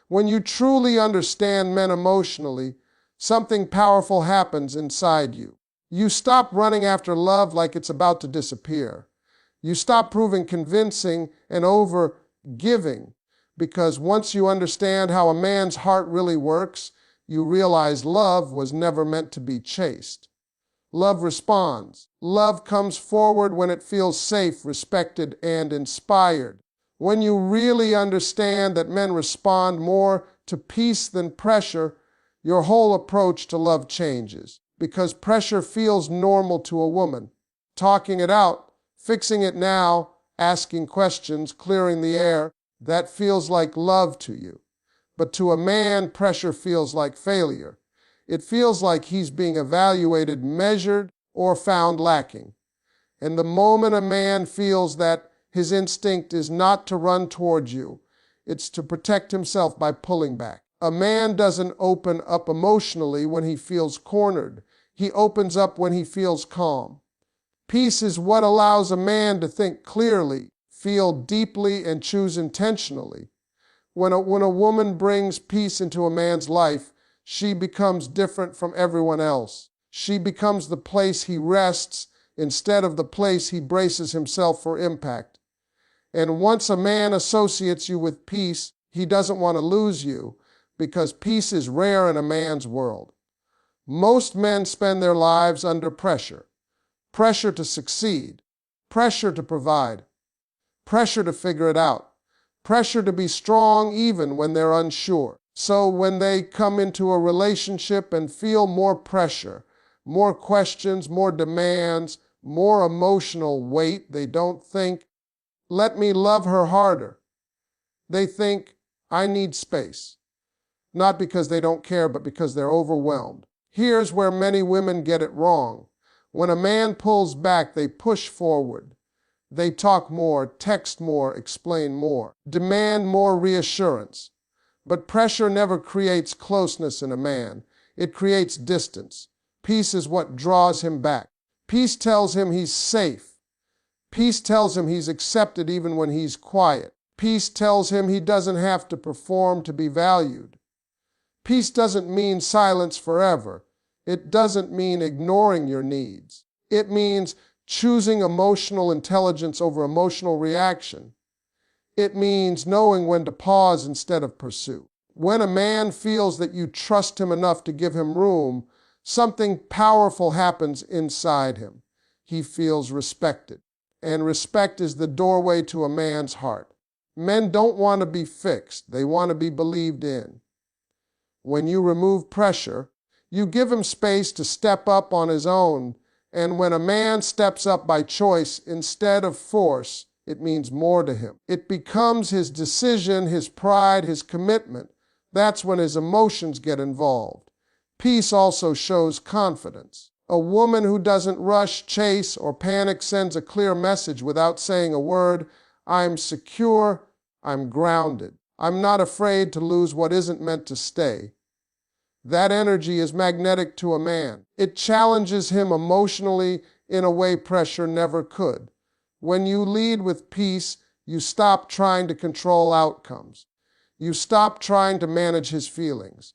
When you truly understand men emotionally, something powerful happens inside you. You stop running after love like it's about to disappear. You stop proving convincing and over giving, because once you understand how a man's heart really works, you realize love was never meant to be chased. Love responds. Love comes forward when it feels safe, respected, and inspired. When you really understand that men respond more to peace than pressure, your whole approach to love changes. Because pressure feels normal to a woman. Talking it out, fixing it now, asking questions, clearing the air, that feels like love to you. But to a man, pressure feels like failure. It feels like he's being evaluated, measured, or found lacking. And the moment a man feels that, his instinct is not to run towards you. It's to protect himself by pulling back. A man doesn't open up emotionally when he feels cornered. He opens up when he feels calm. Peace is what allows a man to think clearly, feel deeply, and choose intentionally. When a woman brings peace into a man's life, she becomes different from everyone else. She becomes the place he rests instead of the place he braces himself for impact. And once a man associates you with peace, he doesn't want to lose you, because peace is rare in a man's world. Most men spend their lives under pressure. Pressure to succeed, pressure to provide, pressure to figure it out, pressure to be strong even when they're unsure. So when they come into a relationship and feel more pressure, more questions, more demands, more emotional weight, they don't think, "Let me love her harder." They think, "I need space." Not because they don't care, but because they're overwhelmed. Here's where many women get it wrong. When a man pulls back, they push forward. They talk more, text more, explain more, demand more reassurance. But pressure never creates closeness in a man. It creates distance. Peace is what draws him back. Peace tells him he's safe. Peace tells him he's accepted even when he's quiet. Peace tells him he doesn't have to perform to be valued. Peace doesn't mean silence forever. It doesn't mean ignoring your needs. It means choosing emotional intelligence over emotional reaction. It means knowing when to pause instead of pursue. When a man feels that you trust him enough to give him room, something powerful happens inside him. He feels respected. And respect is the doorway to a man's heart. Men don't want to be fixed. They want to be believed in. When you remove pressure, you give him space to step up on his own. And when a man steps up by choice instead of force, it means more to him. It becomes his decision, his pride, his commitment. That's when his emotions get involved. Peace also shows confidence. A woman who doesn't rush, chase, or panic sends a clear message without saying a word. I'm secure, I'm grounded. I'm not afraid to lose what isn't meant to stay. That energy is magnetic to a man. It challenges him emotionally in a way pressure never could. When you lead with peace, you stop trying to control outcomes. You stop trying to manage his feelings.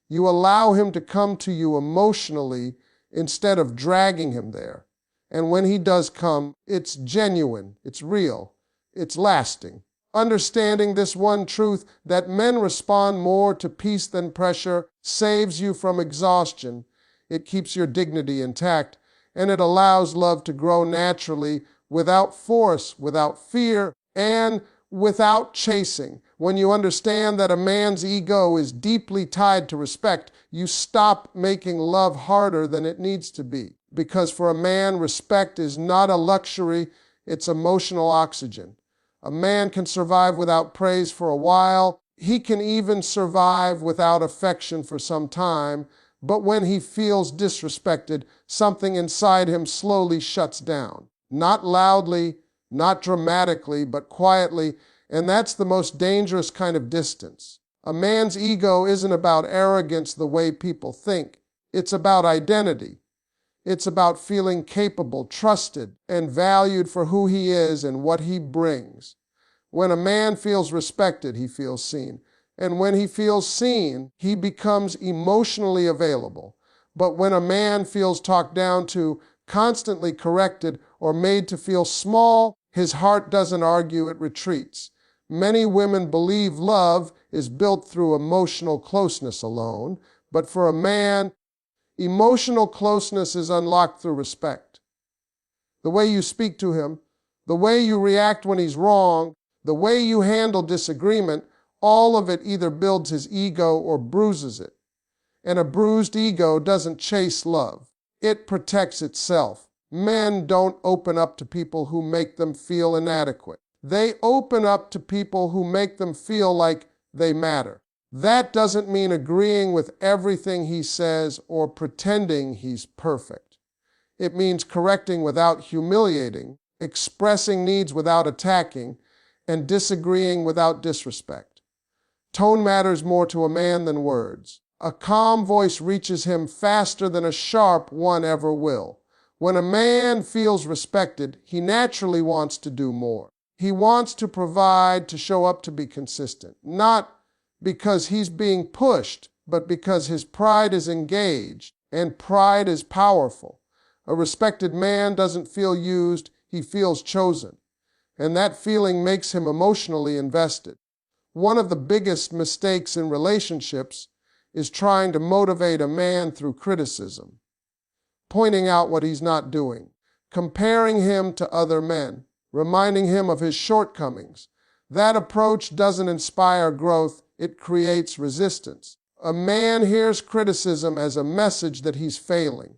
You allow him to come to you emotionally instead of dragging him there. And when he does come, it's genuine, it's real, it's lasting. Understanding this one truth, that men respond more to peace than pressure, saves you from exhaustion. It keeps your dignity intact, and it allows love to grow naturally, without force, without fear, and without chasing. When you understand that a man's ego is deeply tied to respect, you stop making love harder than it needs to be. Because for a man, respect is not a luxury, it's emotional oxygen. A man can survive without praise for a while. He can even survive without affection for some time. But when he feels disrespected, something inside him slowly shuts down. Not loudly, not dramatically, but quietly. And that's the most dangerous kind of distance. A man's ego isn't about arrogance the way people think. It's about identity. It's about feeling capable, trusted, and valued for who he is and what he brings. When a man feels respected, he feels seen. And when he feels seen, he becomes emotionally available. But when a man feels talked down to, constantly corrected, or made to feel small, his heart doesn't argue, it retreats. Many women believe love is built through emotional closeness alone, but for a man, emotional closeness is unlocked through respect. The way you speak to him, the way you react when he's wrong, the way you handle disagreement, all of it either builds his ego or bruises it. And a bruised ego doesn't chase love. It protects itself. Men don't open up to people who make them feel inadequate. They open up to people who make them feel like they matter. That doesn't mean agreeing with everything he says or pretending he's perfect. It means correcting without humiliating, expressing needs without attacking, and disagreeing without disrespect. Tone matters more to a man than words. A calm voice reaches him faster than a sharp one ever will. When a man feels respected, he naturally wants to do more. He wants to provide, to show up, to be consistent. Not because he's being pushed, but because his pride is engaged, and pride is powerful. A respected man doesn't feel used, he feels chosen. And that feeling makes him emotionally invested. One of the biggest mistakes in relationships is trying to motivate a man through criticism, pointing out what he's not doing, comparing him to other men, reminding him of his shortcomings. That approach doesn't inspire growth, it creates resistance. A man hears criticism as a message that he's failing.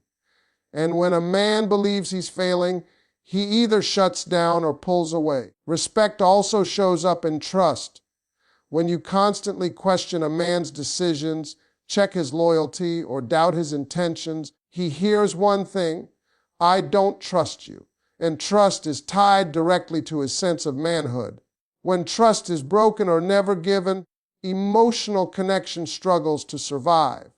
And when a man believes he's failing, he either shuts down or pulls away. Respect also shows up in trust. When you constantly question a man's decisions, check his loyalty, or doubt his intentions, he hears one thing: I don't trust you. And trust is tied directly to his sense of manhood. When trust is broken or never given, emotional connection struggles to survive.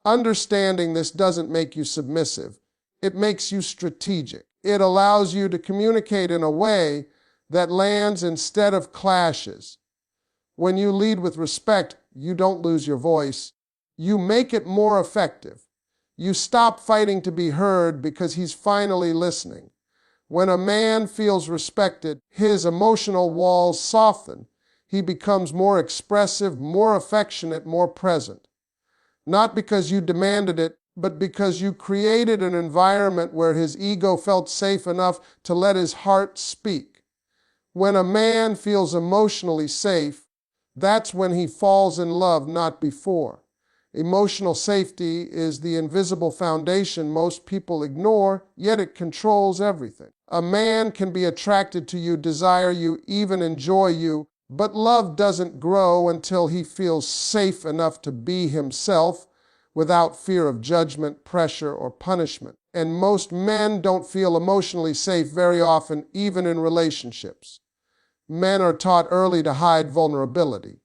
Understanding this doesn't make you submissive. It makes you strategic. It allows you to communicate in a way that lands instead of clashes. When you lead with respect, you don't lose your voice. You make it more effective. You stop fighting to be heard because he's finally listening. When a man feels respected, his emotional walls soften. He becomes more expressive, more affectionate, more present. Not because you demanded it, but because you created an environment where his ego felt safe enough to let his heart speak. When a man feels emotionally safe, that's when he falls in love, not before. Emotional safety is the invisible foundation most people ignore, yet it controls everything. A man can be attracted to you, desire you, even enjoy you, but love doesn't grow until he feels safe enough to be himself without fear of judgment, pressure, or punishment. And most men don't feel emotionally safe very often, even in relationships. Men are taught early to hide vulnerability.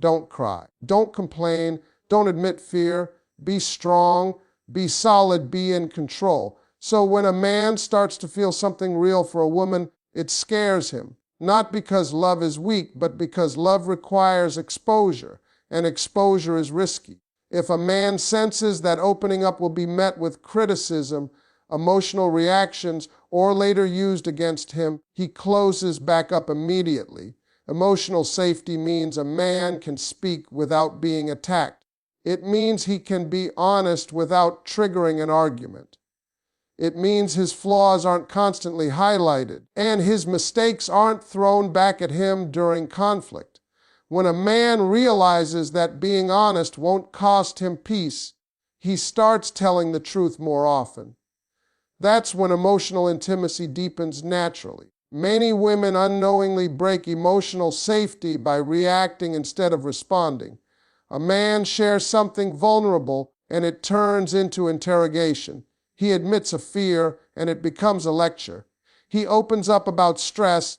Don't cry. Don't complain. Don't admit fear. Be strong. Be solid. Be in control. So when a man starts to feel something real for a woman, it scares him. Not because love is weak, but because love requires exposure, and exposure is risky. If a man senses that opening up will be met with criticism, emotional reactions, or later used against him, he closes back up immediately. Emotional safety means a man can speak without being attacked. It means he can be honest without triggering an argument. It means his flaws aren't constantly highlighted, and his mistakes aren't thrown back at him during conflict. When a man realizes that being honest won't cost him peace, he starts telling the truth more often. That's when emotional intimacy deepens naturally. Many women unknowingly break emotional safety by reacting instead of responding. A man shares something vulnerable, and it turns into interrogation. He admits a fear, and it becomes a lecture. He opens up about stress,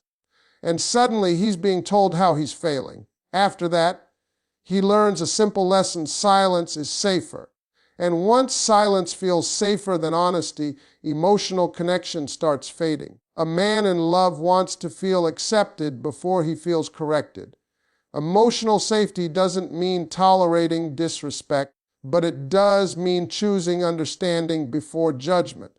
and suddenly he's being told how he's failing. After that, he learns a simple lesson: silence is safer. And once silence feels safer than honesty, emotional connection starts fading. A man in love wants to feel accepted before he feels corrected. Emotional safety doesn't mean tolerating disrespect, but it does mean choosing understanding before judgment.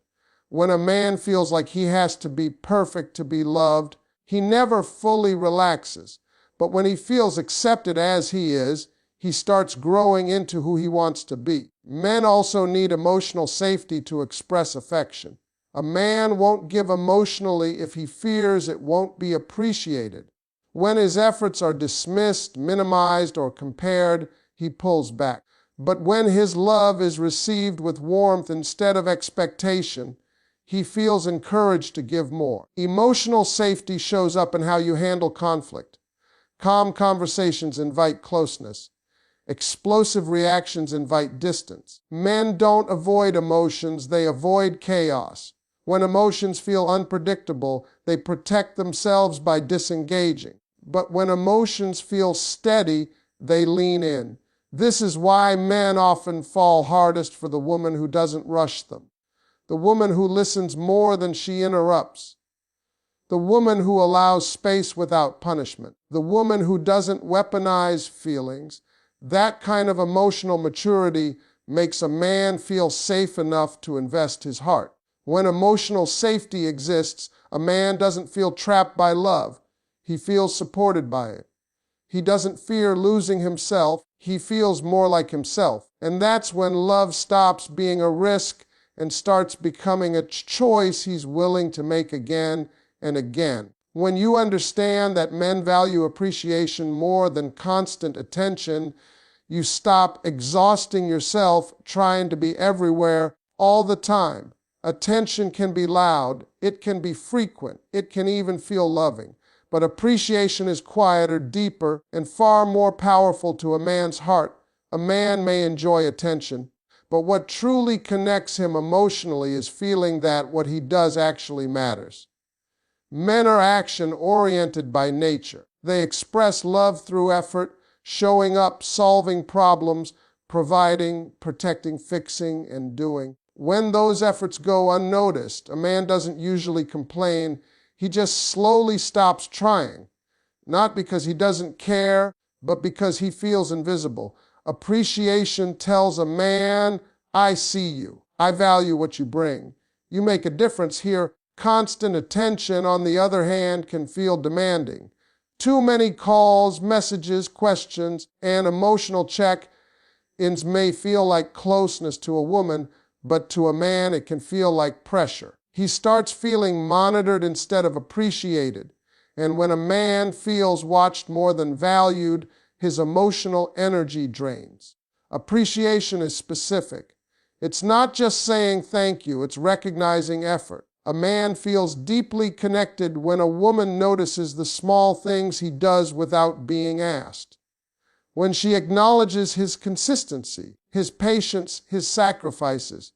When a man feels like he has to be perfect to be loved, he never fully relaxes. But when he feels accepted as he is, he starts growing into who he wants to be. Men also need emotional safety to express affection. A man won't give emotionally if he fears it won't be appreciated. When his efforts are dismissed, minimized, or compared, he pulls back. But when his love is received with warmth instead of expectation, he feels encouraged to give more. Emotional safety shows up in how you handle conflict. Calm conversations invite closeness. Explosive reactions invite distance. Men don't avoid emotions, they avoid chaos. When emotions feel unpredictable, they protect themselves by disengaging. But when emotions feel steady, they lean in. This is why men often fall hardest for the woman who doesn't rush them, the woman who listens more than she interrupts, the woman who allows space without punishment, the woman who doesn't weaponize feelings. That kind of emotional maturity makes a man feel safe enough to invest his heart. When emotional safety exists, a man doesn't feel trapped by love. He feels supported by it. He doesn't fear losing himself. He feels more like himself. And that's when love stops being a risk and starts becoming a choice he's willing to make again and again. When you understand that men value appreciation more than constant attention, you stop exhausting yourself trying to be everywhere all the time. Attention can be loud, it can be frequent, it can even feel loving. But appreciation is quieter, deeper, and far more powerful to a man's heart. A man may enjoy attention, but what truly connects him emotionally is feeling that what he does actually matters. Men are action-oriented by nature. They express love through effort, showing up, solving problems, providing, protecting, fixing, and doing. When those efforts go unnoticed, a man doesn't usually complain. He just slowly stops trying, not because he doesn't care, but because he feels invisible. Appreciation tells a man, I see you. I value what you bring. You make a difference here. Constant attention, on the other hand, can feel demanding. Too many calls, messages, questions, and emotional check-ins may feel like closeness to a woman, but to a man it can feel like pressure. He starts feeling monitored instead of appreciated. And when a man feels watched more than valued, his emotional energy drains. Appreciation is specific. It's not just saying thank you, it's recognizing effort. A man feels deeply connected when a woman notices the small things he does without being asked. When she acknowledges his consistency, his patience, his sacrifices.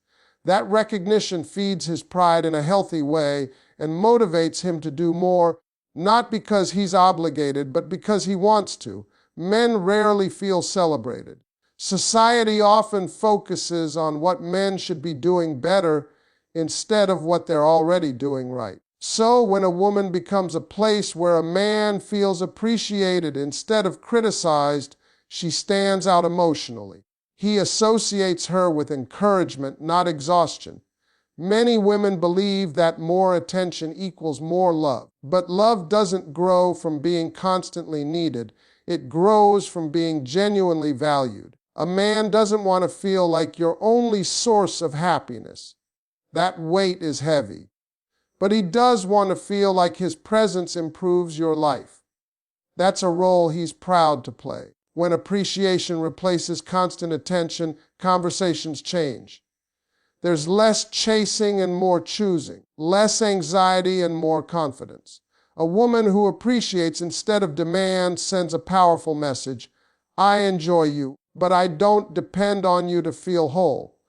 That recognition feeds his pride in a healthy way and motivates him to do more, not because he's obligated, but because he wants to. Men rarely feel celebrated. Society often focuses on what men should be doing better instead of what they're already doing right. So when a woman becomes a place where a man feels appreciated instead of criticized, she stands out emotionally. He associates her with encouragement, not exhaustion. Many women believe that more attention equals more love. But love doesn't grow from being constantly needed. It grows from being genuinely valued. A man doesn't want to feel like your only source of happiness. That weight is heavy. But he does want to feel like his presence improves your life. That's a role he's proud to play. When appreciation replaces constant attention, conversations change. There's less chasing and more choosing, less anxiety and more confidence. A woman who appreciates instead of demands sends a powerful message. I enjoy you, but I don't depend on you to feel whole.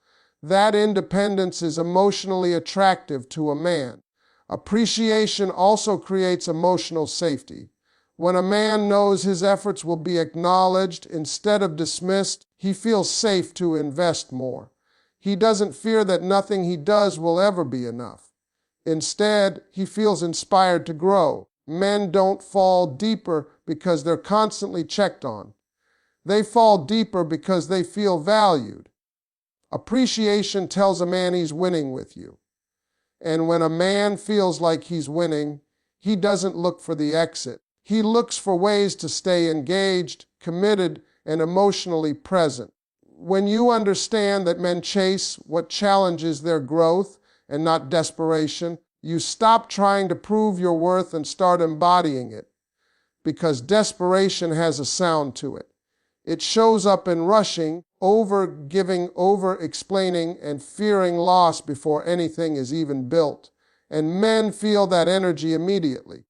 That independence is emotionally attractive to a man. Appreciation also creates emotional safety. When a man knows his efforts will be acknowledged instead of dismissed, he feels safe to invest more. He doesn't fear that nothing he does will ever be enough. Instead, he feels inspired to grow. Men don't fall deeper because they're constantly checked on. They fall deeper because they feel valued. Appreciation tells a man he's winning with you. And when a man feels like he's winning, he doesn't look for the exit. He looks for ways to stay engaged, committed, and emotionally present. When you understand that men chase what challenges their growth and not desperation, you stop trying to prove your worth and start embodying it. Because desperation has a sound to it. It shows up in rushing, over-giving, over-explaining, and fearing loss before anything is even built. And men feel that energy immediately.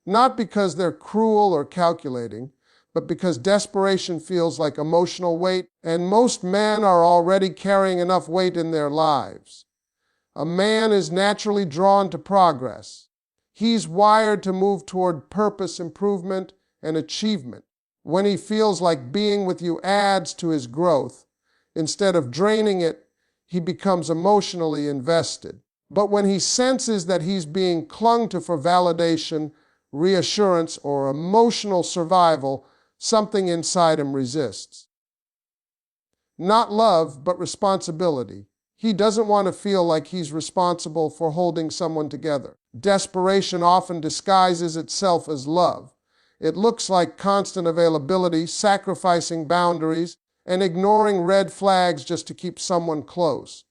Not because they're cruel or calculating, but because desperation feels like emotional weight, and most men are already carrying enough weight in their lives. A man is naturally drawn to progress. He's wired to move toward purpose, improvement, and achievement. When he feels like being with you adds to his growth, instead of draining it, he becomes emotionally invested. But when he senses that he's being clung to for validation, reassurance, or emotional survival, something inside him resists. Not love, but responsibility. He doesn't want to feel like he's responsible for holding someone together. Desperation often disguises itself as love. It looks like constant availability, sacrificing boundaries, and ignoring red flags just to keep someone close.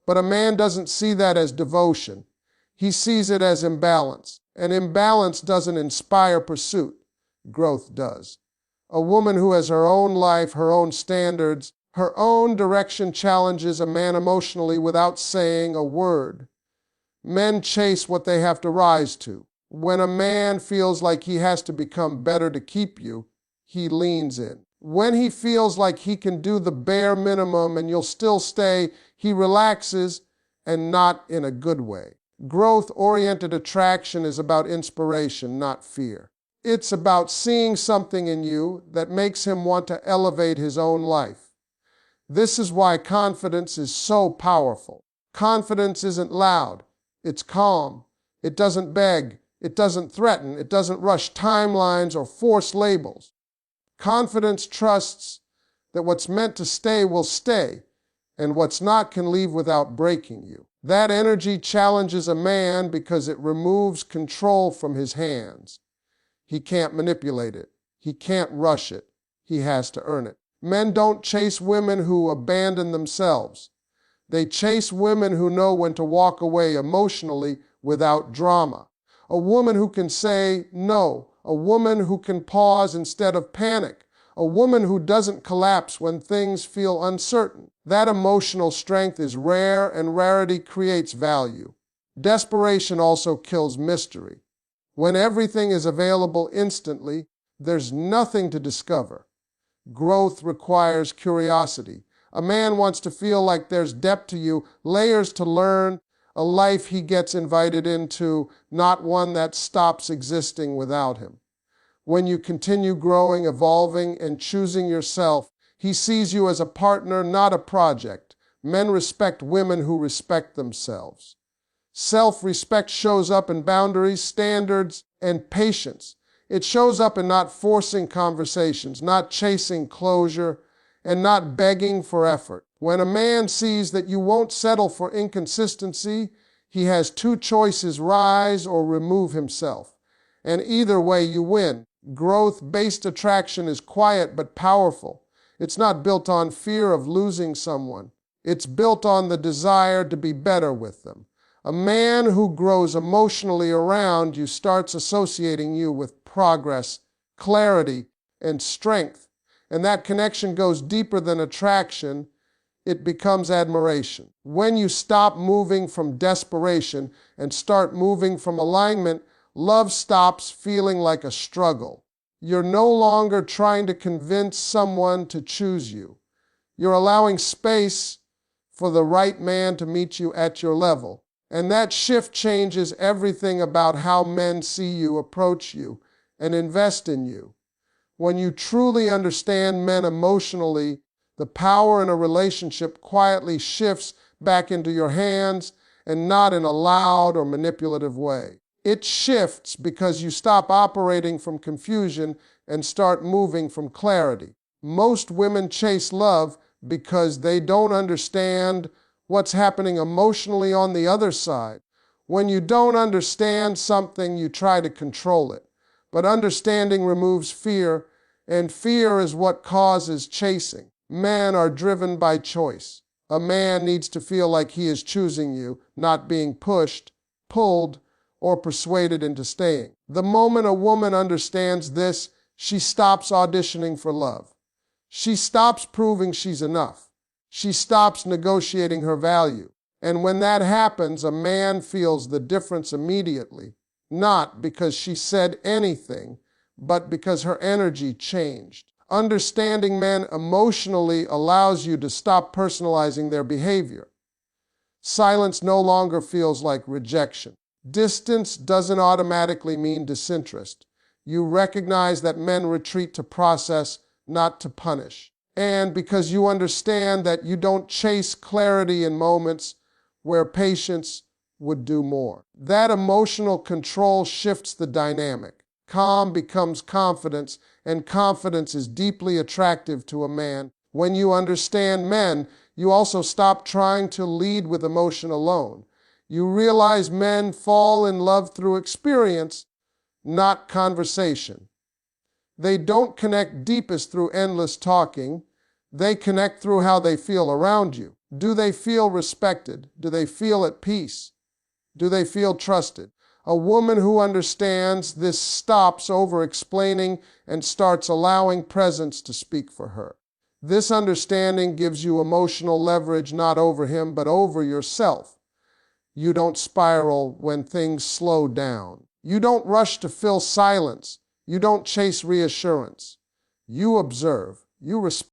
But a man doesn't see that as devotion. He sees it as imbalance. And imbalance doesn't inspire pursuit. Growth does. A woman who has her own life, her own standards, her own direction challenges a man emotionally without saying a word. Men chase what they have to rise to. When a man feels like he has to become better to keep you, he leans in. When he feels like he can do the bare minimum and you'll still stay, he relaxes, and not in a good way. Growth-oriented attraction is about inspiration, not fear. It's about seeing something in you that makes him want to elevate his own life. This is why confidence is so powerful. Confidence isn't loud. It's calm. It doesn't beg. It doesn't threaten. It doesn't rush timelines or force labels. Confidence trusts that what's meant to stay will stay, and what's not can leave without breaking you. That energy challenges a man because it removes control from his hands. He can't manipulate it. He can't rush it. He has to earn it. Men don't chase women who abandon themselves. They chase women who know when to walk away emotionally without drama. A woman who can say no. A woman who can pause instead of panic. A woman who doesn't collapse when things feel uncertain. That emotional strength is rare, and rarity creates value. Desperation also kills mystery. When everything is available instantly, there's nothing to discover. Growth requires curiosity. A man wants to feel like there's depth to you, layers to learn, a life he gets invited into, not one that stops existing without him. When you continue growing, evolving, and choosing yourself, he sees you as a partner, not a project. Men respect women who respect themselves. Self-respect shows up in boundaries, standards, and patience. It shows up in not forcing conversations, not chasing closure, and not begging for effort. When a man sees that you won't settle for inconsistency, he has two choices: rise or remove himself. And either way, you win. Growth-based attraction is quiet but powerful. It's not built on fear of losing someone. It's built on the desire to be better with them. A man who grows emotionally around you starts associating you with progress, clarity, and strength. And that connection goes deeper than attraction. It becomes admiration. When you stop moving from desperation and start moving from alignment, love stops feeling like a struggle. You're no longer trying to convince someone to choose you. You're allowing space for the right man to meet you at your level. And that shift changes everything about how men see you, approach you, and invest in you. When you truly understand men emotionally, the power in a relationship quietly shifts back into your hands, and not in a loud or manipulative way. It shifts because you stop operating from confusion and start moving from clarity. Most women chase love because they don't understand what's happening emotionally on the other side. When you don't understand something, you try to control it. But understanding removes fear, and fear is what causes chasing. Men are driven by choice. A man needs to feel like he is choosing you, not being pushed, pulled, or persuaded into staying. The moment a woman understands this, she stops auditioning for love. She stops proving she's enough. She stops negotiating her value. And when that happens, a man feels the difference immediately, not because she said anything, but because her energy changed. Understanding men emotionally allows you to stop personalizing their behavior. Silence no longer feels like rejection. Distance doesn't automatically mean disinterest. You recognize that men retreat to process, not to punish. And because you understand that you don't chase clarity in moments where patience would do more. That emotional control shifts the dynamic. Calm becomes confidence, and confidence is deeply attractive to a man. When you understand men, you also stop trying to lead with emotion alone. You realize men fall in love through experience, not conversation. They don't connect deepest through endless talking. They connect through how they feel around you. Do they feel respected? Do they feel at peace? Do they feel trusted? A woman who understands this stops over-explaining and starts allowing presence to speak for her. This understanding gives you emotional leverage not over him, but over yourself. You don't spiral when things slow down. You don't rush to fill silence. You don't chase reassurance. You observe. You respect.